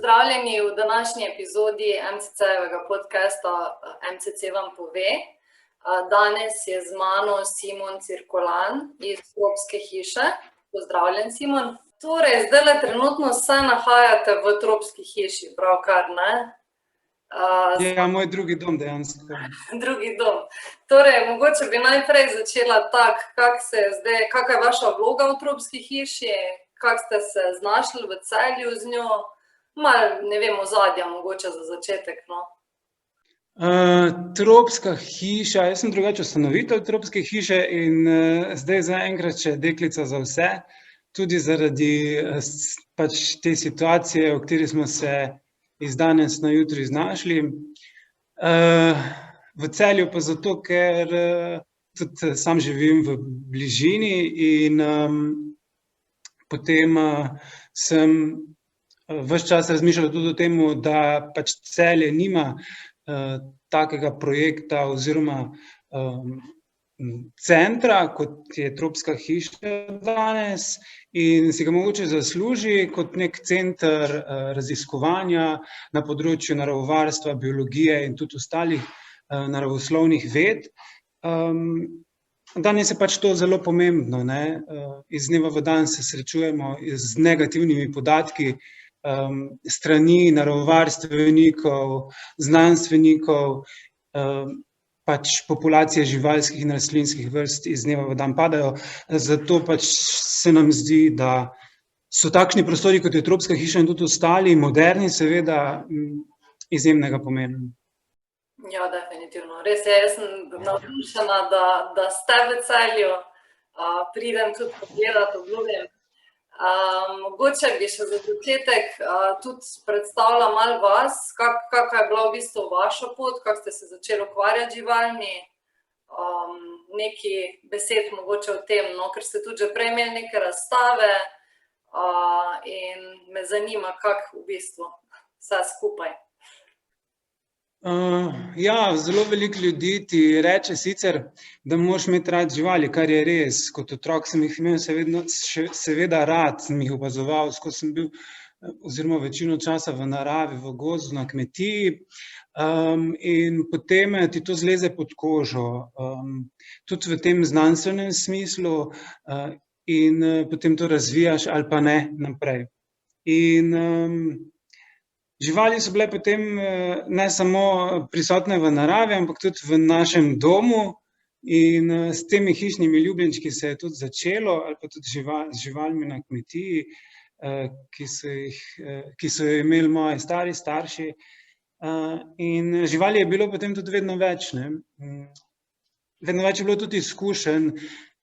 Pozdravljeni v današnji epizodi MCC-evega podcasta MCC vam pove. Danes je z mano Simon Cirkolan iz Tropske hiše. Pozdravljen, Simon. Torej, zdajle trenutno se nahajate v Tropski hiši, pravkar, ne? Ja, moj drugi dom dejansko. Drugi dom. Torej, mogoče bi najprej začela tako, kakšna je vaša vloga v Tropski hiši, kako ste se znašli v Celju z njo? Malo, ne vem, ozadja mogoče za začetek, no. Tropska hiša, jaz sem drugače ustanovitelj Tropske hiše in zdaj zaenkrat še deklica za vse, tudi zaradi pač te situacije, v kateri smo se iz danes na jutri znašli. V Celju pa zato, ker tudi sam živim v bližini in potem sem ves čas razmišljal tudi o tem, da pač Celje nima takega projekta oziroma centra, kot je Tropska hiša danes, in si ga mogoče zasluži kot nek center raziskovanja na področju naravovarstva, biologije in tudi ostalih naravoslovnih ved. Danes je pač to zelo pomembno, ne? Iz dneva v dan se srečujemo z negativnimi podatki strani naravovarstvenikov, znanstvenikov, pač populacije živalskih in rastlinskih vrst iz dneva v dan padajo, zato pač se nam zdi, da so takšni prostori, kot je Tropska hiša in tudi ostali, moderni seveda, izjemnega pomena. Ja, definitivno. Res je, jaz sem navdušena, da ste v Celju, pridem tudi pogledat, obljubim. Mogoče bi še za začetek tudi predstavila malo vas, kakva je bila v bistvu vaša pot, kako ste se začeli ukvarjati z živalmi, nekaj besed mogoče o tem, no, ker ste tudi že prej imeli neke razstave in me zanima, kako v bistvu vse skupaj. Ja, zelo veliko ljudi ti reče sicer, da moraš imeti rad živali, kar je res. Kot otrok sem jih imel seveda rad, sem jih opazoval, skozi sem bil oziroma večino časa v naravi, v gozdu, na kmetiji, in potem ti to zleze pod kožo, tudi v tem znanstvenem smislu, in potem to razvijaš ali pa ne naprej. In živali so bile potem ne samo prisotne v naravi, ampak tudi v našem domu in s temi hišnimi ljubljenčki se je tudi začelo, ali pa tudi z živalmi na kmetiji, ki so jo imeli moji stari starši. In živali je bilo potem tudi vedno več, ne. Vedno več je bilo tudi izkušenj.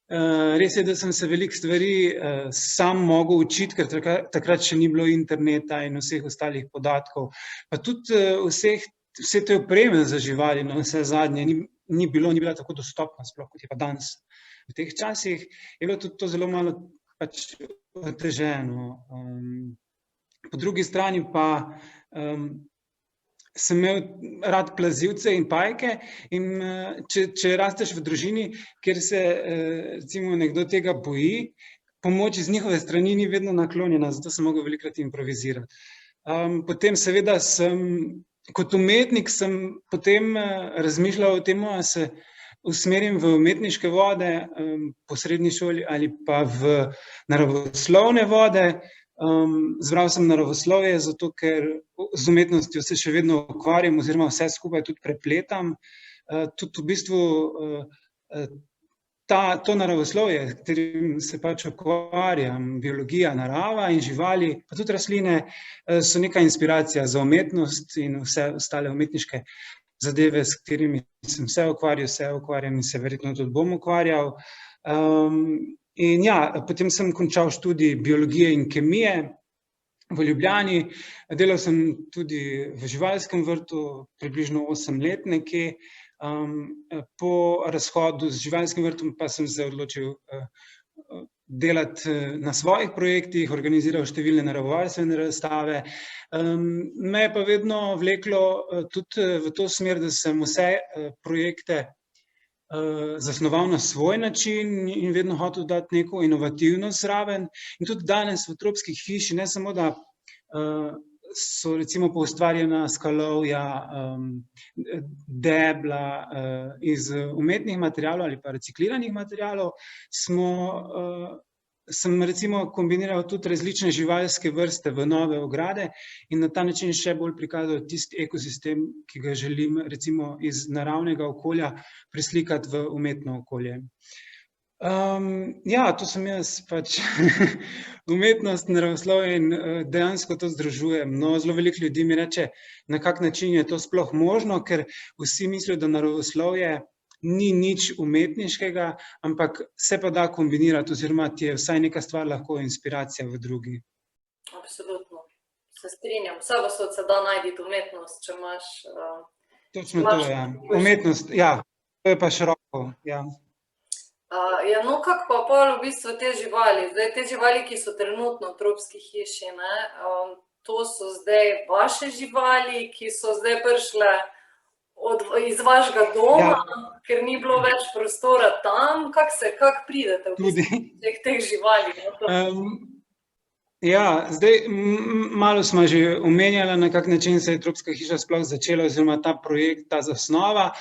Res je, da sem se veliko stvari sam mogel učiti, ker takrat še ni bilo interneta in vseh ostalih podatkov, pa tudi vse te opreme za živali, no, vse zadnje ni bila tako dostopna sploh, kot je pa danes. V teh časih je bilo tudi to zelo malo pač oteženo. Po drugi strani pa sem imel rad plazilce in pajke in če rasteš v družini, kjer se recimo nekdo tega boji, pomoč iz njihove strani ni vedno naklonjena, zato sem mogel velikokrat improvizirati. Potem seveda kot umetnik sem potem razmišljal o tem, da se usmerim v umetniške vode po srednji šoli ali pa v naravoslovne vode. Izbral sem naravoslovje, zato ker z umetnostjo se še vedno ukvarjam oziroma vse skupaj tudi prepletam. Tudi v bistvu to naravoslovje, s katerim se pač ukvarjam, biologija, narava in živali, pa tudi rastline, so neka inspiracija za umetnost in vse ostale umetniške zadeve, s katerimi sem se ukvarjam in se verjetno tudi bom ukvarjal. In ja, potem sem končal študij biologije in kemije v Ljubljani, delal sem tudi v živalskem vrtu, približno 8 let nekje. Po razhodu z živalskim vrtom pa sem se odločil delati na svojih projektih, organiziral številne naravovarstvene razstave. Me je pa vedno vleklo tudi v to smer, da sem vse projekte zasnoval na svoj način in vedno hotel dati neko inovativnost zraven. In tudi danes v Tropski hiši ne samo, da so recimo poustvarjena skalovja, debla iz umetnih materialov ali pa recikliranih materialov, sem recimo kombiniral tudi različne živalske vrste v nove ograde in na ta način še bolj prikazal tisti ekosistem, ki ga želim recimo iz naravnega okolja preslikati v umetno okolje. Ja, to sem jaz pač umetnost, naravoslovje in dejansko to združujem. No, zelo veliko ljudi mi reče, na kak način je to sploh možno, ker vsi mislijo, da naravoslovje ni nič umetniškega, ampak se pa da kombinirati oziroma ti je vsaj neka stvar lahko inspiracija v drugi. Absolutno, se strinjam. Vsakosod se da najti umetnost, če imaš... Točno to, ja. Umetnost, ja, to je pa široko, ja. Ja, no, kako pa pol v bistvu te živali? Zdaj, te živali, ki so trenutno v tropski hiši, ne, to so zdaj vaše živali, ki so zdaj prišle iz vašega doma, ker ni bilo več prostora tam. Kako pridete v bistvu teh živali? Ja, zdaj malo smo že omenjali, na kak način se je tropska hiša sploh začela oziroma ta projekt, ta zasnova.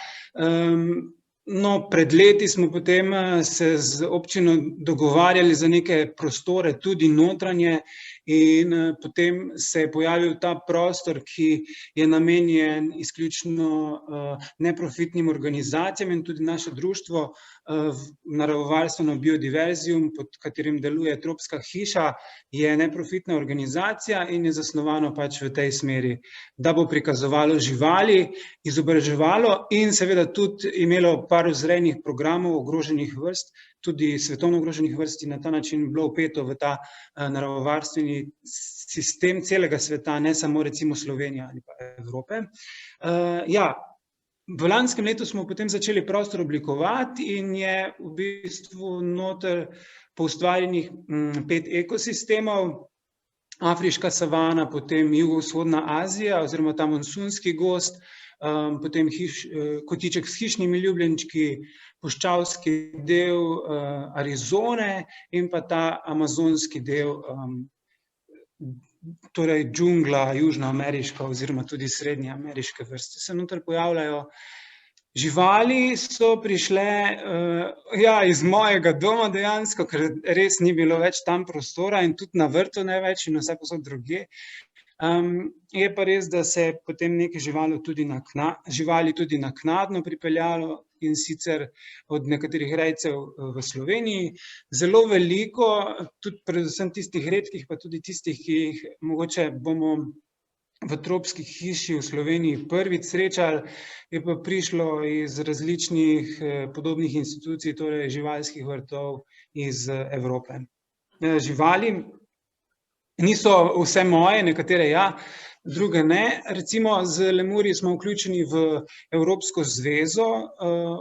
No, pred leti smo potem se z občino dogovarjali za neke prostore, tudi notranje, in potem se je pojavil ta prostor, ki je namenjen izključno neprofitnim organizacijam in tudi naše društvo Naravovarstveno Biodiverzium, pod katerim deluje tropska hiša, je neprofitna organizacija in je zasnovano pač v tej smeri, da bo prikazovalo živali, izobraževalo in seveda tudi imelo par vzrejnih programov ogroženih vrst, tudi svetovno ogroženih vrst in na ta način bilo vpeto v ta naravovarstveni sistem celega sveta, ne samo recimo Slovenije ali pa Evrope. Ja, v lanskem letu smo potem začeli prostor oblikovati in je v bistvu noter poustvarjenih 5 ekosistemov, afriška savana, potem jugovzhodna Azija oziroma ta monsunski gozd, potem kotiček s hišnimi ljubljenčki, puščavski del Arizone in pa ta amazonski del, torej džungla južnoameriška oziroma tudi srednjeameriške vrste se noter pojavljajo. Živali so prišle iz mojega doma dejansko, ker res ni bilo več tam prostora in tudi na vrtu ne več in vse povsod drugje. Je pa res, da se je potem nekaj živali tudi naknadno pripeljalo in sicer od nekaterih rejcev v Sloveniji. Zelo veliko, tudi predvsem tistih redkih, pa tudi tistih, ki jih mogoče bomo v tropski hiši v Sloveniji prvič srečali, je pa prišlo iz različnih podobnih institucij, torej živalskih vrtov iz Evrope. Živali niso vse moje, nekatere ja, druge ne. Recimo z lemurji smo vključeni v Evropsko zvezo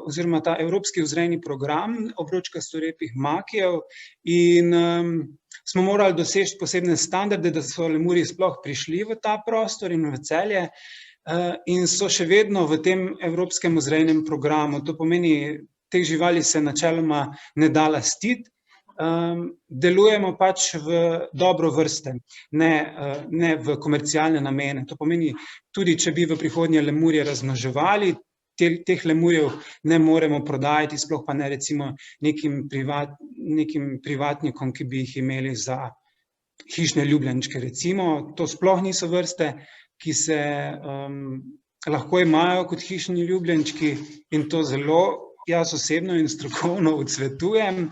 oziroma ta Evropski vzrejni program obročkastorepih makijev in smo morali doseči posebne standarde, da so lemurji sploh prišli v ta prostor in v Celje in so še vedno v tem Evropskem vzrejnem programu. To pomeni, teh živali se načeloma ne da lastiti. Delujemo pač v dobro vrste, ne v komercialne namene. To pomeni, tudi če bi v prihodnje lemurje razmnoževali, teh lemurjev ne moremo prodajati, sploh pa ne recimo nekim privatnikom, ki bi jih imeli za hišne ljubljenčke recimo. To sploh niso vrste, ki se lahko imajo kot hišni ljubljenčki in to zelo jaz osebno in strokovno odsvetujem.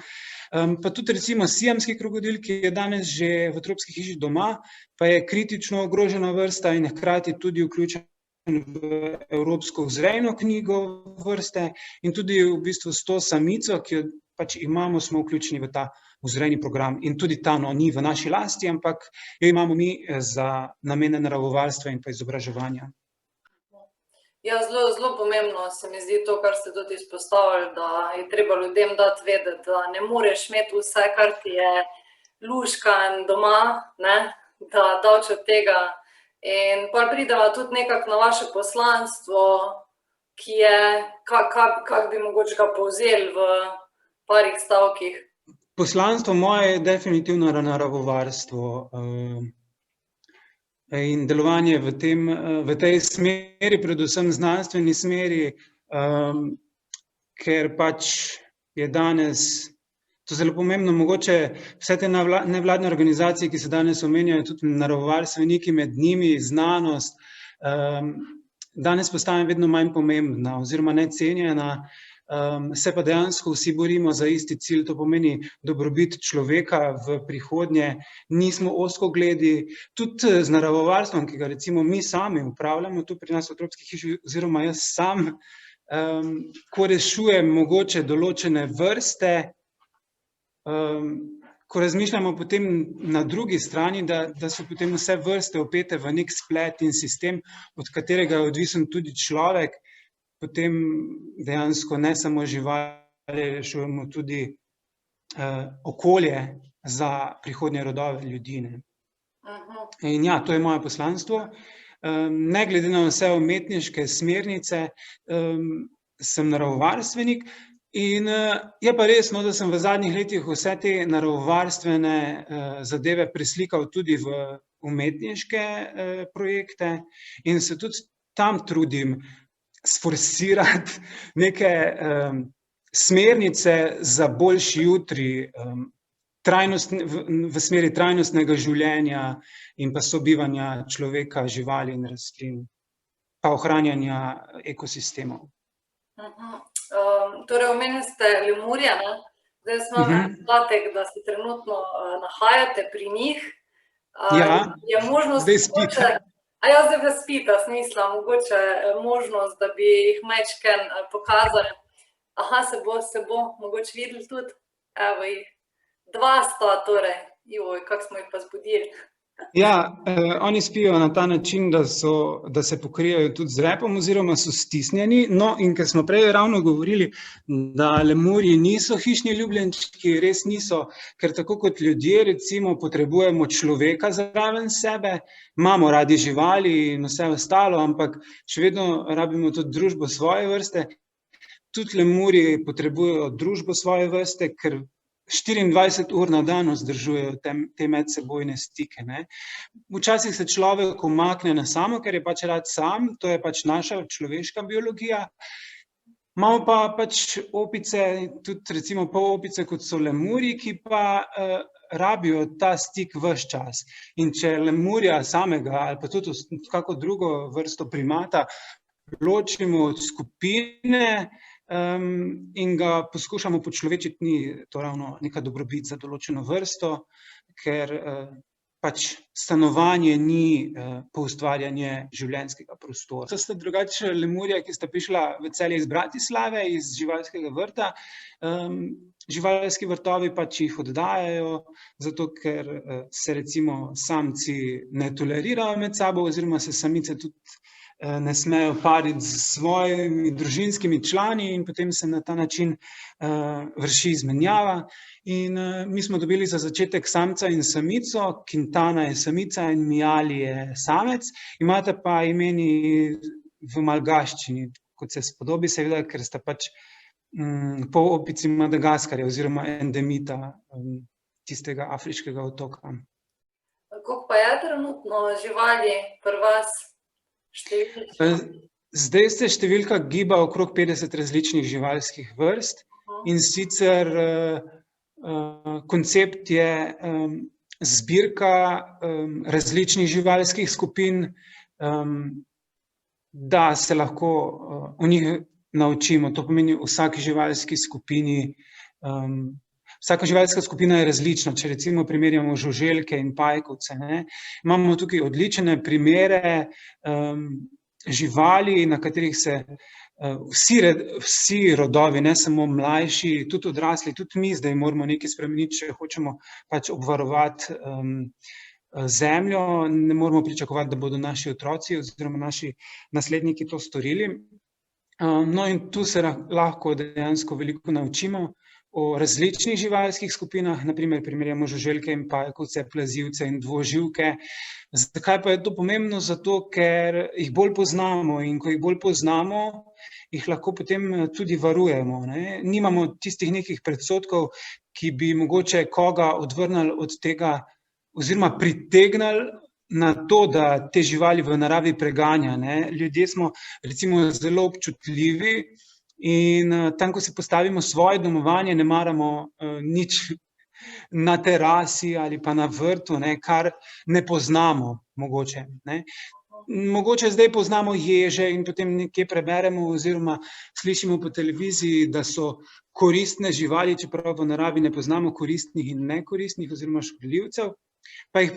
Pa tudi recimo siamski krokodil, ki je danes že v tropski hiši doma, pa je kritično ogrožena vrsta in hkrati tudi vključen v Evropsko vzrejno knjigo vrste in tudi v bistvu s to samico, ki jo pač imamo, smo vključeni v ta vzrejni program in tudi ta ni v naši lasti, ampak jo imamo mi za namene naravovarstva in pa izobraževanja. Ja, zelo pomembno se mi zdi to, kar ste tudi izpostavili, da je treba ljudem dati vedeti, da ne moreš imeti vse, kar ti je luškan doma, ne, da daleč od tega. In pa prideva tudi nekako na vaše poslanstvo, ki je, kak bi mogoče ga povzeli v parih stavkih. Poslanstvo moje je definitivno naravovarstvo. in delovanje v tej smeri, predvsem znanstveni smeri, ker pač je danes to zelo pomembno. Mogoče vse te nevladne organizacije, ki se danes omenjajo, tudi naravovarstveniki med njimi, znanost, danes postaja vedno manj pomembna oziroma necenjena, se pa dejansko vsi borimo za isti cilj, to pomeni dobrobit človeka v prihodnje, nismo ozkogledi, tudi z naravovarstvom, ki ga recimo mi sami upravljamo tu pri nas v Tropski hiši, oziroma jaz sam, ko rešujem mogoče določene vrste, ko razmišljamo potem na drugi strani, da so potem vse vrste vpete v nek splet in sistem, od katerega je odvisen tudi človek, potem dejansko ne samo živali, rešujemo tudi okolje za prihodnje rodove ljudi. In ja, to je moje poslanstvo. Ne glede na vse umetniške smernice, sem naravovarstvenik in je pa res, da sem v zadnjih letih vse te naravovarstvene zadeve preslikal tudi v umetniške projekte in se tudi tam trudim sforsirati neke smernice za boljši jutri, v smeri trajnostnega življenja in pa sobivanja človeka, živali in rastlin, pa ohranjanja ekosistemov. Torej, omenili ste lemurje, ne? Zdaj smo podatek, da se trenutno nahajate pri njih. Ja, zdaj spite. Ja, zdaj pa spita, smisla, mogoče možnost, da bi jih majčken pokazali. Aha, se bo mogoče videli tudi. Evo jih. Dva sta torej. Joj, kako smo jih pa zbudili. Ja, oni spijo na ta način, da se pokrijajo tudi z repom oziroma so stisnjeni. No, in ker smo prej ravno govorili, da lemurji niso hišni ljubljenčki, res niso, ker tako kot ljudje recimo potrebujemo človeka zraven sebe, imamo radi živali in vse ostalo, ampak še vedno rabimo tudi družbo svoje vrste. Tudi lemurji potrebujejo družbo svoje vrste, ker 24 ur na dan vzdržujejo te medsebojne stike. Včasih se človek umakne na samo, ker je pač rad sam, to je pač naša človeška biologija. Imamo pa pač opice, tudi recimo polopice, kot so lemurji, ki pa rabijo ta stik ves čas. In če lemurja samega ali pa tudi kako drugo vrsto primata ločimo od skupine, in ga poskušamo počlovečiti, ni to ravno neka dobrobit za določeno vrsto, ker pač stanovanje ni poustvarjanje življenjskega prostora. To sta drugače lemurja, ki sta prišla v Celje iz Bratislave, iz živalskega vrta. Živalski vrtovi pač jih oddajajo, zato ker se recimo samci ne tolerirajo med sabo oziroma se samice tudi ne smejo pariti s svojimi družinskimi člani in potem se na ta način vrši izmenjava. In mi smo dobili za začetek samca in samico, Quintana je samica in Miali je samec, imate pa imeni v malgaščini, kot se spodobi, seveda, ker sta pač polopici Madagaskarja oziroma endemita tistega afriškega otoka. Koliko pa je trenutno živali pri vas? Zdaj se številka giba okrog 50 različnih živalskih vrst in sicer koncept je zbirka različnih živalskih skupin, da se lahko o njih naučimo. To pomeni vsaki živalski skupini. Vsaka živalska skupina je različna, če recimo primerjamo žuželke in pajkovce. Imamo tukaj odlične primere živali, na katerih se vsi rodovi, ne samo mlajši, tudi odrasli, tudi mi zdaj moramo nekaj spremeniti, če hočemo pač obvarovati zemljo. Ne moramo pričakovati, da bodo naši otroci oziroma naši nasledniki to storili. No in tu se lahko dejansko veliko naučimo o različnih živalskih skupinah, naprimer primerjamo žuželke in pajkovce, plazivce in dvoživke. Zakaj pa je to pomembno? Zato, ker jih bolj poznamo in ko jih bolj poznamo, jih lahko potem tudi varujemo. Nimamo tistih nekih predsodkov, ki bi mogoče koga odvrnili od tega oziroma pritegnili na to, da te živali v naravi preganja. Ne. Ljudje smo recimo zelo občutljivi in tam, ko si postavimo svoje domovanje, ne maramo nič na terasi ali pa na vrtu, ne, kar ne poznamo mogoče. Ne. Mogoče zdaj poznamo ježe in potem nekje preberemo oziroma slišimo po televiziji, da so koristne živali, čeprav v naravi ne poznamo koristnih in nekoristnih oziroma škodljivcev, pa jih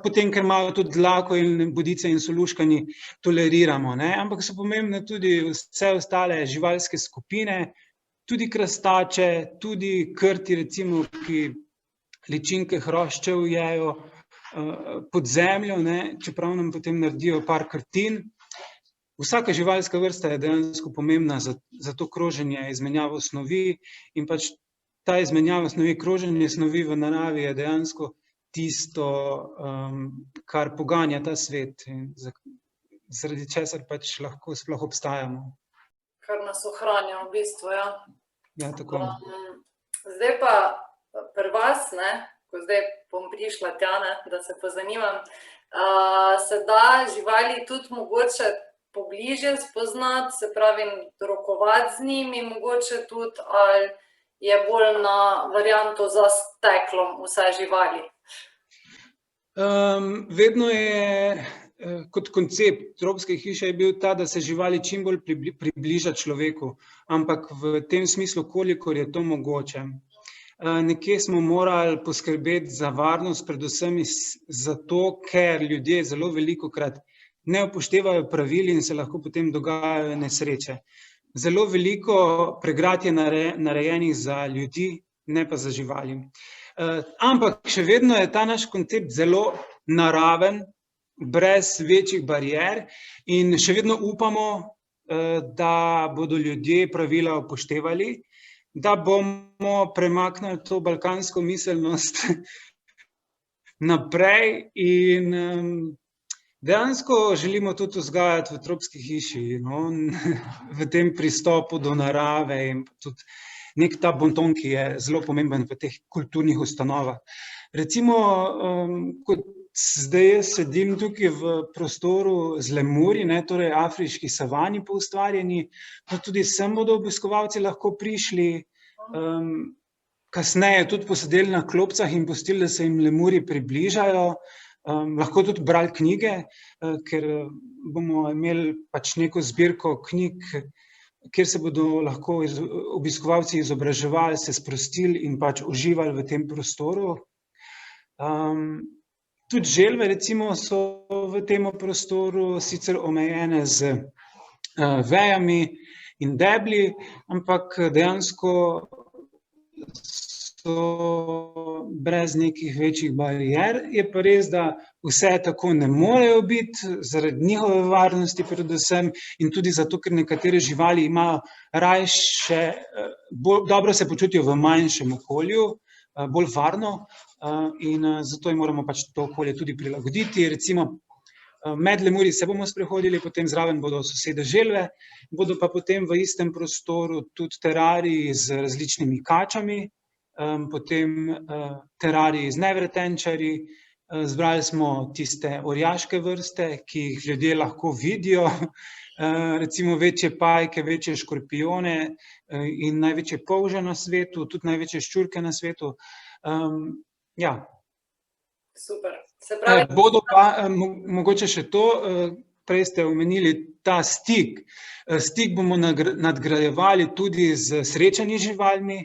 potem, ker imajo tudi dlako in bodice in so luškani, toleriramo. Ne? Ampak so pomembne tudi vse ostale živalske skupine, tudi krastače, tudi krti, recimo, ki ličinke hroščev jejo pod zemljo, ne, čeprav nam potem naredijo par krtin. Vsaka živalska vrsta je dejansko pomembna za to kroženje, izmenjavo snovi in pač ta izmenjava snovi, kroženje snovi v naravi je dejansko tisto, kar poganja ta svet in zaradi česar pač lahko sploh obstajamo. Kar nas ohranja v bistvu, ja. Ja, tako. Zdaj pa pri vas, ne, ko zdaj bom prišla tja, ne, da se pozanimam, se da živali tudi mogoče pobliže spoznati, se pravi rokovati z njimi, mogoče tudi, ali je bolj na varianto za steklom vse živali? Vedno je kot koncept tropske hiše je bil ta, da se živali čim bolj približa človeku, ampak v tem smislu, kolikor je to mogoče. Nekje smo morali poskrbeti za varnost, predvsem zato, ker ljudje zelo velikokrat ne upoštevajo pravil in se lahko potem dogajajo nesreče. Zelo veliko pregrad je narejenih za ljudi, ne pa za živali. Ampak še vedno je ta naš koncept zelo naraven, brez večjih barier in še vedno upamo, da bodo ljudje pravila upoštevali, da bomo premaknili to balkansko miselnost naprej in dejansko želimo tudi vzgajati v tropski hiši, no, v tem pristopu do narave in tudi nek ta bonton, ki je zelo pomemben v teh kulturnih ustanovah. Recimo, kot zdaj jaz sedim tukaj v prostoru z lemuri, ne, torej afriški savani poustvarjeni, pa tudi sem bodo obiskovalci lahko prišli, kasneje tudi posedeli na klopcah in pustili, da se jim lemuri približajo, lahko tudi brali knjige, ker bomo imeli pač neko zbirko knjig, kjer se bodo lahko obiskovalci izobraževali, se sprostili in pač uživali v tem prostoru. Tudi želve recimo so v tem prostoru sicer omejene z vejami in debli, ampak dejansko so brez nekih večjih barier. Je pa res, da vse tako ne morejo biti, zaradi njihove varnosti predvsem in tudi zato, ker nekatere živali imajo rajše, dobro se počutijo v manjšem okolju, bolj varno in zato jim moramo pač to okolje tudi prilagoditi. Recimo med lemuri se bomo sprehodili, potem zraven bodo sosede želve, bodo pa potem v istem prostoru tudi terariji z različnimi kačami, potem terariji z nevretenčarji, zbrali smo tiste orjaške vrste, ki jih ljudje lahko vidijo, recimo večje pajke, večje škorpijone in največje polže na svetu, tudi največje ščurke na svetu. Ja. Super. Se pravi, bodo pa, mogoče še to, prej ste omenili ta stik. Stik bomo nadgrajevali tudi z srečanji z živalmi.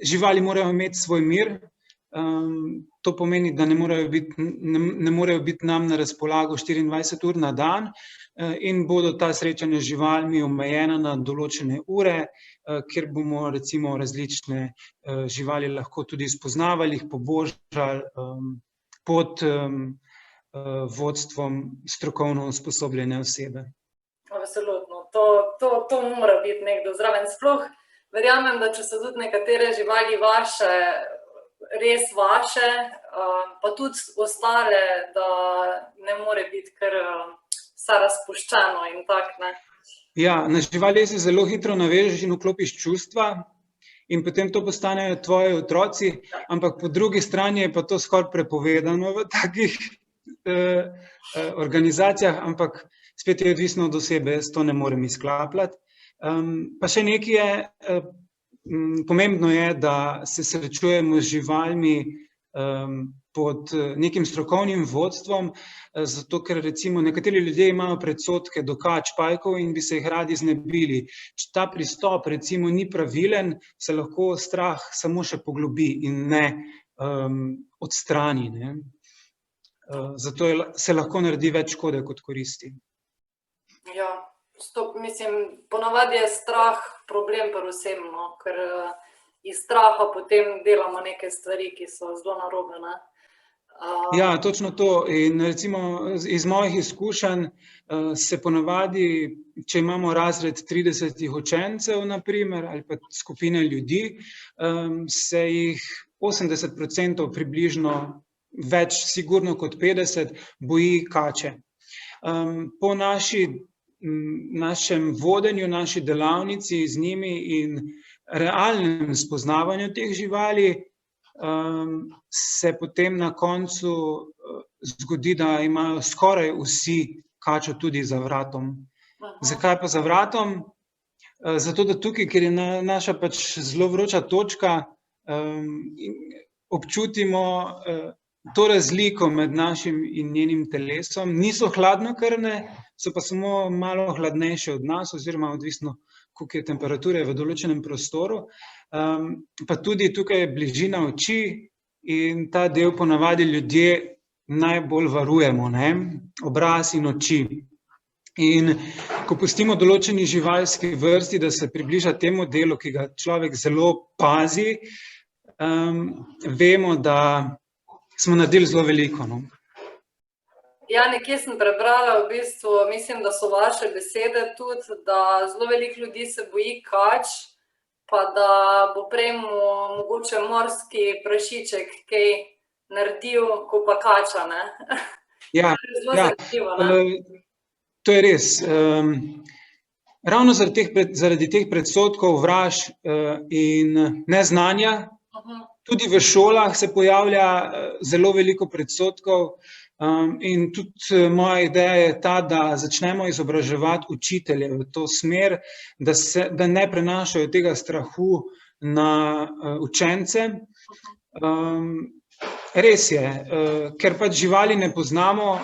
Živali morajo imeti svoj mir. To pomeni, da ne morejo biti nam na razpolago 24 ur na dan in bodo ta srečanja z živalmi omejena na določene ure, kjer bomo recimo različne živali lahko tudi spoznavali, jih pobožali pod vodstvom strokovno usposobljene osebe. Absolutno. To mora biti nekdo zraven. Sploh verjamem, da če so tudi nekatere živali vaše, res vaše, pa tudi ostale, da ne more biti kar vse razpuščeno in tak, ne. Ja, na živali se zelo hitro navežeš in vklopiš čustva in potem to postanejo tvoji otroci, ampak po drugi strani je pa to skoraj prepovedano v takih organizacijah, ampak spet je odvisno od osebe, jaz to ne morem izklapljati. Pa še nekaj je, pomembno je, da se srečujemo z živalmi pod nekim strokovnim vodstvom, zato ker recimo nekateri ljudje imajo predsodke do kač, pajkov in bi se jih radi znebili. Če ta pristop recimo ni pravilen, se lahko strah samo še poglobi in ne odstrani, ne. Zato se lahko naredi več škode kot koristi. Ja, mislim, ponavadi je strah problem pri vsem, no, ker iz straha potem delamo neke stvari, ki so zelo narobe, ne. Ja, točno to. In recimo iz mojih izkušenj se ponavadi, če imamo razred 30 učencev, na primer, ali pa skupine ljudi, se jih 80% približno, več sigurno kot 50, boji kače. Po našem vodenju, naši delavnici z njimi in realnem spoznavanju teh živali, se potem na koncu zgodi, da imajo skoraj vsi kačo tudi za vratom. Zakaj pa za vratom? Zato, da tukaj, ker je naša pač zelo vroča točka, občutimo to razliko med našim in njenim telesom. Niso hladnokrvne, so pa samo malo hladnejše od nas, oziroma odvisno, koliko je temperature v določenem prostoru. Pa tudi tukaj je bližina oči in ta del ponavadi ljudje najbolj varujemo, ne? Obraz in oči. In ko pustimo določeni živalski vrsti, da se približa temu delu, ki ga človek zelo pazi, vemo, da smo naredili zelo veliko, no. Ja, nekje sem prebrala v bistvu, mislim, da so vaše besede tudi, da zelo veliko ljudi se boji kač, pa da bo prej mogoče morski prašiček kaj naredil, ko pa kača, ne. Ja, Zelo zanimivo, ne. to je res. Ravno zaradi teh predsodkov, vraž in neznanja, tudi v šolah se pojavlja zelo veliko predsodkov. In tudi moja ideja je ta, da začnemo izobraževati učitelje v to smer, da ne prenašajo tega strahu na učence. Res je, ker pač živali ne poznamo,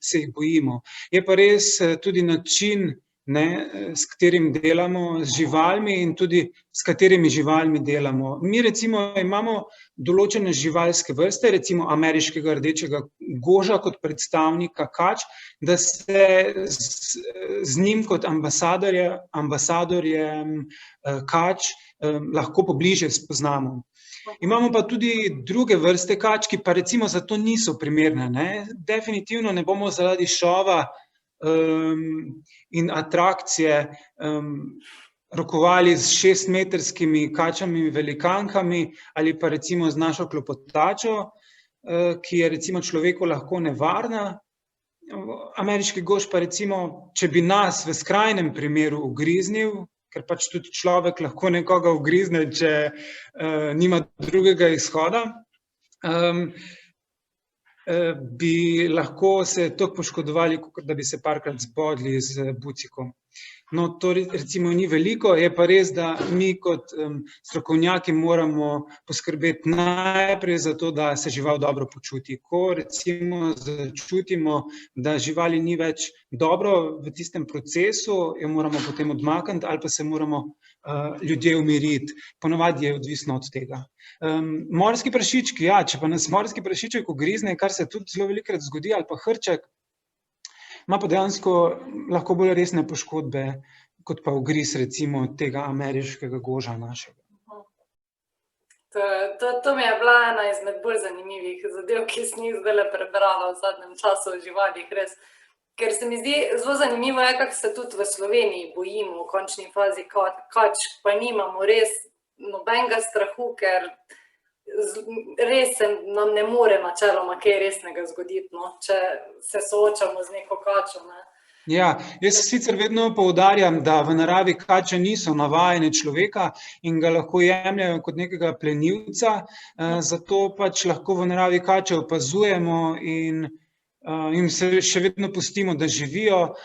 se jih bojimo. Je pa res tudi način, s katerim delamo z živalmi in tudi s katerimi živalmi delamo. Mi recimo imamo določene živalske vrste, recimo ameriškega rdečega goža kot predstavnika kač, da se z njim kot ambasadorjem kač lahko pobliže spoznamo. Imamo pa tudi druge vrste kač, ki pa recimo za to niso primerne, ne. Definitivno ne bomo zaradi šova in atrakcije rokovali s 6-metrskimi kačami velikankami ali pa recimo z našo klopotačo, ki je recimo človeku lahko nevarna. Ameriški gož pa recimo, če bi nas v skrajnem primeru ugriznil, ker pač tudi človek lahko nekoga ugrizne, če nima drugega izhoda, bi lahko se toliko poškodovali, kot da bi se parkrat zbodli z bucikom. No, to recimo ni veliko, je pa res, da mi kot strokovnjaki moramo poskrbeti najprej za to, da se žival dobro počuti. Ko recimo začutimo, da živali ni več dobro v tistem procesu, jo moramo potem odmakniti ali pa se moramo ljudje umiriti. Ponavadi je odvisno od tega. Morski prašički, ja, če pa nas morski prašiček ugrizne, kar se tudi zelo velikokrat zgodi, ali pa hrček, ima pa dejansko lahko bolj resne poškodbe, kot pa ugriz recimo tega ameriškega goža našega. To mi je bila ena izmed bolj zanimivih zadev, ki sem jih zdajle prebrala v zadnjem času o živalih, res. Ker se mi zdi zelo zanimivo, kako se tudi v Sloveniji bojimo v končni fazi kač, pa nimamo res nobenega strahu, ker res se nam ne more načeloma kaj resnega zgoditi, no, če se soočamo z neko kačo, ne. Ja, jaz sicer vedno poudarjam, da v naravi kače niso navajene človeka in ga lahko jemljejo kot nekega plenilca, zato pač lahko v naravi kače opazujemo in in se še vedno pustimo, da živijo,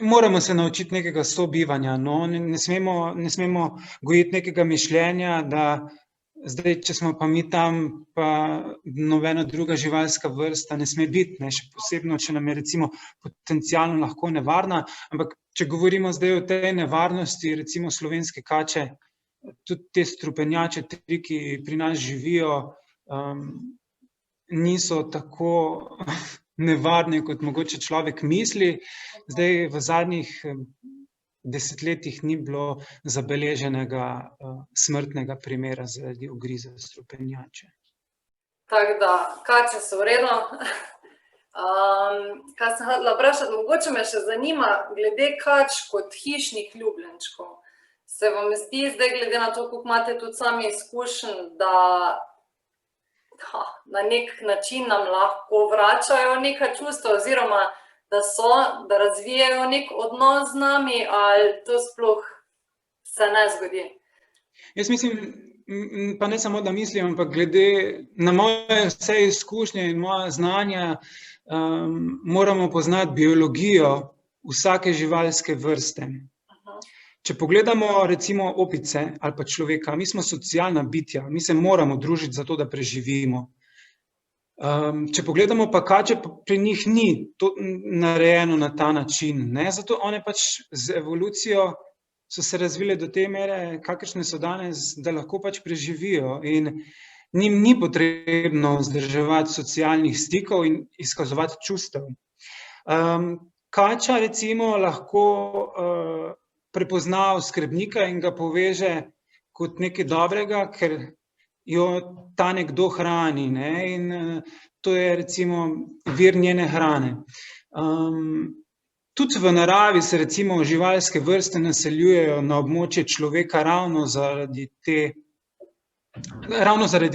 moramo se naučiti nekega sobivanja, no, ne smemo gojiti nekega mišljenja, da zdaj, če smo pa mi tam, pa nobena druga živalska vrsta ne sme biti, ne, še posebno, če nam je recimo potencialno lahko nevarna, ampak če govorimo zdaj o tej nevarnosti, recimo slovenske kače, tudi te strupenjače, ki pri nas živijo, niso tako nevarne, kot mogoče človek misli. Zdaj v zadnjih desetletjih ni bilo zabeleženega smrtnega primera zaradi ugriza strupenjače. Tako da, kače so v redu. Kaj sem hotela vprašati, mogoče me še zanima, glede kač kot hišnih ljubljenčkov. Se vam zdi zdaj, glede na to, koliko imate tudi sami izkušenj, da na nek način nam lahko vračajo neka čustva, oziroma da razvijajo nek odnos z nami, ali to sploh se ne zgodi? Jaz mislim, pa ne samo, da mislim, ampak glede na moje vse izkušnje in moja znanja, moramo poznati biologijo vsake živalske vrste. Če pogledamo recimo opice ali pa človeka, mi smo socialna bitja, mi se moramo družiti zato, da preživimo. Če pogledamo pa kače, pri njih ni to narejeno na ta način, ne, zato one pač z evolucijo so se razvile do te mere, kakršne so danes, da lahko pač preživijo in njim ni potrebno vzdrževati socialnih stikov in izkazovati čustev. Kača recimo lahko prepozna oskrbnika in ga poveže kot nekaj dobrega, ker jo ta nekdo hrani, ne, in to je recimo vir njene hrane. Tudi v naravi se recimo živalske vrste naseljujejo na območje človeka ravno zaradi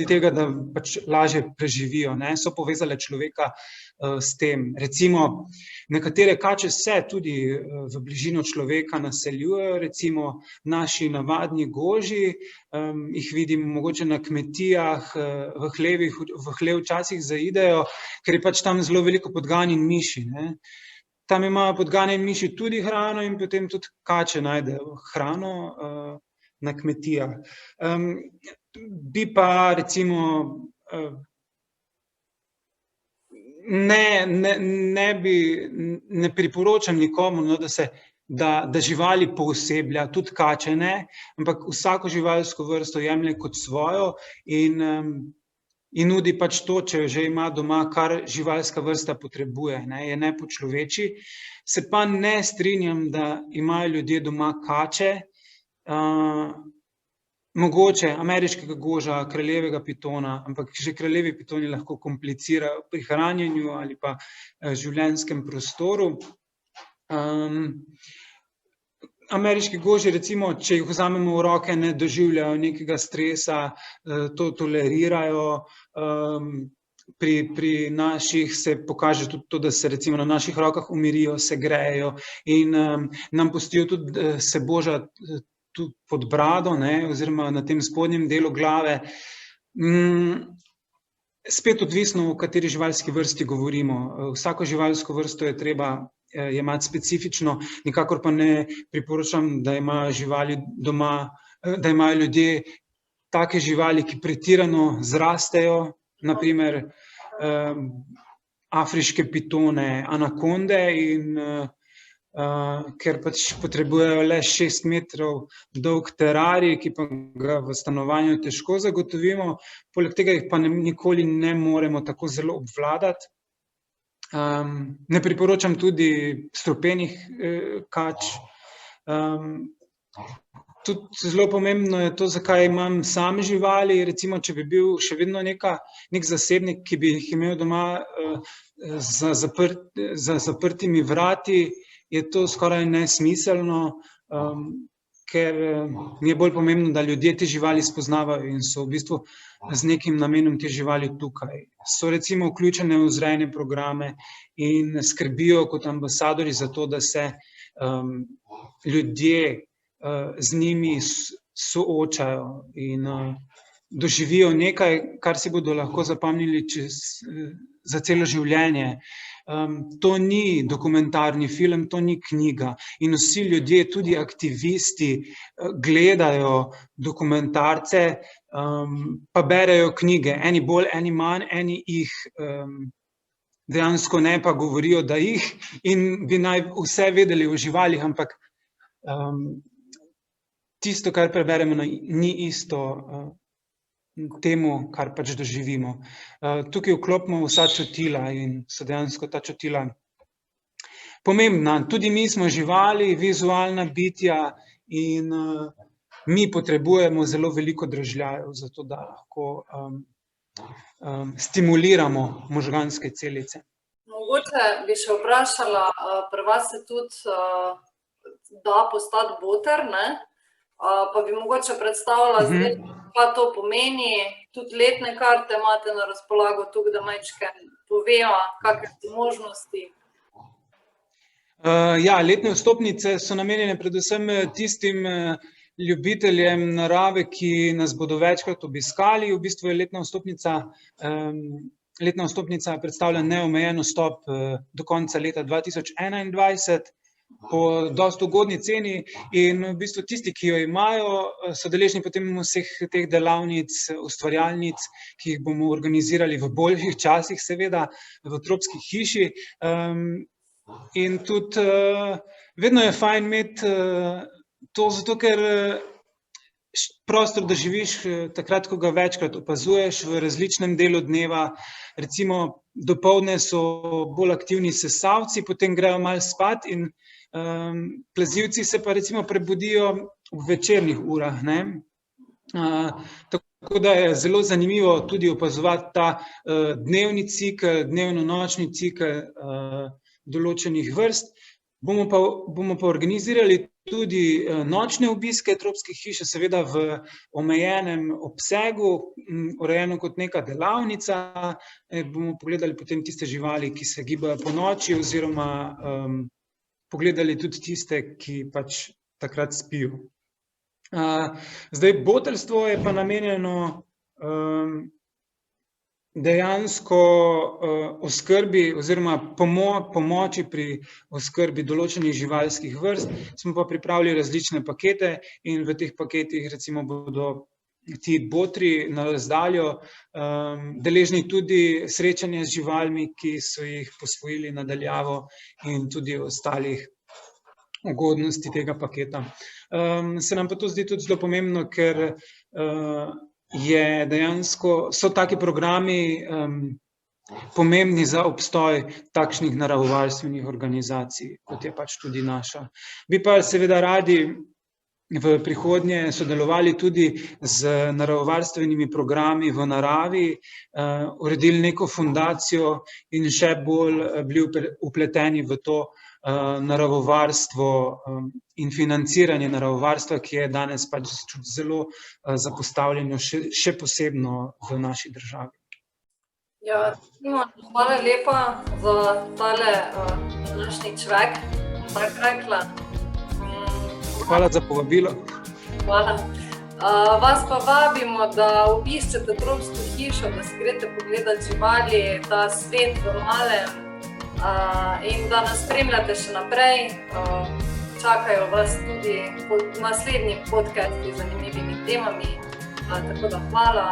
tega, da pač lažje preživijo, ne, so povezale človeka s tem. Recimo nekatere kače se tudi v bližino človeka naseljujejo, recimo naši navadni goži, jih vidim mogoče na kmetijah, v hlev včasih zaidejo, ker je pač tam zelo veliko podganjen miši, ne. Tam imajo podganjeni miši tudi hrano in potem tudi kače najdejo hrano na kmetijah. Bi pa recimo ne priporočam nikomur, no, da živali pooseblja, tudi kače ne, ampak vsako živalsko vrsto jemlje kot svojo in nudi pač to, če že ima doma, kar živalska vrsta potrebuje, ne, je ne počloveči. Se pa ne strinjam, da imajo ljudje doma kače, mogoče ameriškega goža, kraljevega pitona, ampak že kraljevi pitoni lahko komplicirajo pri hranjenju ali pa življenjskem prostoru. Ameriški goži, recimo, če jih vzamemo v roke, ne doživljajo nekega stresa, to tolerirajo. Pri naših se pokaže tudi to, da se recimo na naših rokah umirijo, se grejejo in nam pustijo tudi se božati tudi pod brado, ne, oziroma na tem spodnjem delu glave. Spet odvisno, o kateri živalski vrsti govorimo. Vsako živalsko vrsto je treba jemati specifično, nikakor pa ne priporočam, da imajo živali doma, da imajo ljudje take živali, ki pretirano zrastejo, na primer afriške pitone, anakonde, in ker pač potrebujejo le 6 metrov dolg terarij, ki pa ga v stanovanju težko zagotovimo, poleg tega jih pa nikoli ne moremo tako zelo obvladati. Ne priporočam tudi strupenih kač. Tudi zelo pomembno je to, zakaj imam sam živali, recimo, če bi bil še vedno nek zasebnik, ki bi jih imel doma za zaprtimi vrati, je to skoraj nesmiselno, ker mi je bolj pomembno, da ljudje te živali spoznavajo in so v bistvu z nekim namenom te živali tukaj. So recimo vključene v vzrejne programe in skrbijo kot ambasadorji za to, da se ljudje z njimi soočajo in doživijo nekaj, kar si bodo lahko zapomnili za celo življenje. To ni dokumentarni film, to ni knjiga. In vsi ljudje, tudi aktivisti, gledajo dokumentarce, pa berejo knjige. Eni bolj, eni manj, eni jih dejansko ne, pa govorijo, da jih, in bi naj vse vedeli o živalih, ampak tisto, kar preberemo, ni isto temu, kar pač doživimo. Tukaj vklopimo vsa čutila in so dejansko ta čutila pomembna. Tudi mi smo živali, vizualna bitja in mi potrebujemo zelo veliko dražljajev, zato da lahko stimuliramo možganske celice. Mogoče bi še vprašala, pri vas se tudi da postati boter, ne? Pa bi mogoče predstavila zdaj, kaj to pomeni. Tudi letne karte imate na razpolago, tukaj da majčke povejo, kakšne so možnosti. Ja, letne vstopnice so namenjene predvsem tistim ljubiteljem narave, ki nas bodo večkrat obiskali. V bistvu je letna vstopnica predstavlja neomejen vstop do konca leta 2021 po dosti ugodni ceni in v bistvu tisti, ki jo imajo, so deležni potem vseh teh delavnic, ustvarjalnic, ki jih bomo organizirali v boljših časih, seveda, v Tropski hiši. In tudi vedno je fajn imeti to, zato ker prostor doživiš takrat, ko ga večkrat opazuješ v različnem delu dneva. Recimo dopoldne so bolj aktivni sesalci, potem grejo malo spat in plazilci se pa recimo prebudijo v večernih urah, ne. Tako da je zelo zanimivo tudi opazovati ta dnevni cikel, dnevno-nočni cikel določenih vrst. Bomo pa organizirali tudi nočne obiske Tropske hiše, seveda v omejenem obsegu, urejeno kot neka delavnica. Bomo pogledali potem tiste živali, ki se gibajo ponoči, oziroma pogledali tudi tiste, ki pač takrat spijo. Zdaj, botrstvo je pa namenjeno dejansko oskrbi oziroma pomoči pri oskrbi določenih živalskih vrst. Smo pa pripravili različne pakete in v teh paketih recimo bodo ti botri na razdaljo deležni tudi srečanja z živalmi, ki so jih posvojili na daljavo, in tudi ostalih ugodnosti tega paketa. Se nam pa to zdi tudi zelo pomembno, ker so taki programi pomembni za obstoj takšnih naravovarstvenih organizacij, kot je pač tudi naša. Bi pa seveda radi v prihodnje sodelovali tudi z naravovarstvenimi programi v naravi, uredili neko fundacijo in še bolj bili vpleteni v to naravovarstvo in financiranje naravovarstva, ki je danes pač zelo zapostavljeno, še posebno v naši državi. Ja, hvala lepa za tale današnji čvek, tako rekla. Hvala za povabilo. Hvala. Vas pa vabimo, da obiščete Tropsko hišo, da si greste pogledati živali, ta svet v malem, in da nas spremljate še naprej. Čakajo vas tudi naslednji podcasti z zanimivimi temami. Tako da hvala.